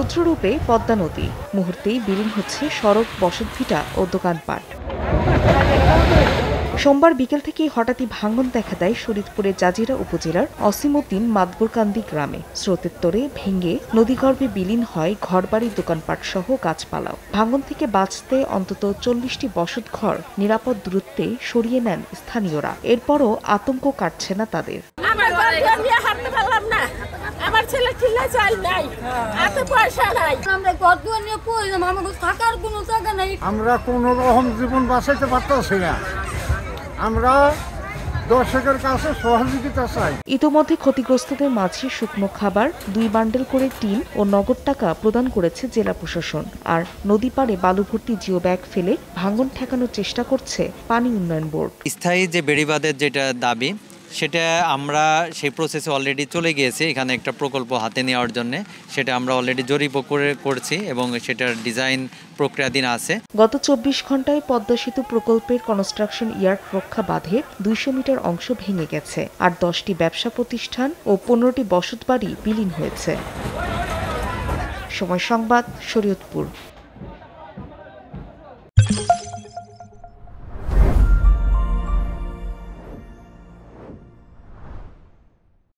রুদ্ররূপে পদ্মা নদী, মুহূর্তেই বিলীন হচ্ছে সড়ক, বসতভিটা ও দোকানপাট। সোমবার বিকেল থেকেই হঠাৎই ভাঙন দেখা দেয় শরীয়তপুরের জাজিরা উপজেলার অসীমউদ্দিন মাদবরকান্দি গ্রামে। স্রোতের তোড়ে ভেঙে নদীগর্ভে বিলীন হয় ঘরবাড়ি, দোকানপাট সহ গাছপালাও। ভাঙন থেকে বাঁচতে অন্তত 40টি বসতঘর নিরাপদ দূরত্বে সরিয়ে নেন স্থানীয়রা। এরপরও আতঙ্ক কাটছে না তাদের। আমার ছেলে চিল্লা চাল নাই, এত পয়সা নাই, আমরা ঘর দুয়ার নিয়ে প্রয়োজন, আমাদের থাকার কোনো জায়গা নাই। আমরা কোনো রকম জীবন বাঁচাইতে পারতেছি না। আমরা দর্শকের কাছে সহযোগিতা চাই। ইতোমধ্যে ক্ষতিগ্রস্তদের মাঝে শুকনো খাবার, 2 বান্ডেল করে টিন ও নগদ টাকা প্রদান করেছে জেলা প্রশাসন। আর নদী পাড়ে বালু ভর্তি জিও ব্যাগ ফেলে ভাঙন ঠেকানোর চেষ্টা করছে পানি উন্নয়ন বোর্ড। স্থায়ী যে বেড়িবাঁধের যেটা দাবি, সেটা আমরা সেই প্রসেসে অলরেডি চলে গিয়েছি। এখানে একটা প্রকল্প হাতে নেওয়ার জন্য সেটা আমরা অলরেডি জরিপ করছি এবং সেটার ডিজাইন প্রক্রিয়াধীন আছে। গত 24 ঘন্টায় পদ্মা সেতু প্রকল্পের কনস্ট্রাকশন ইয়ার্ড রক্ষা বাঁধের 200 মিটার অংশ ভেঙে গেছে, আর 10টি ব্যবসা প্রতিষ্ঠান ও 15টি বসতবাড়ি বিলীন হয়েছে। সময় সংবাদ, শরীয়তপুর।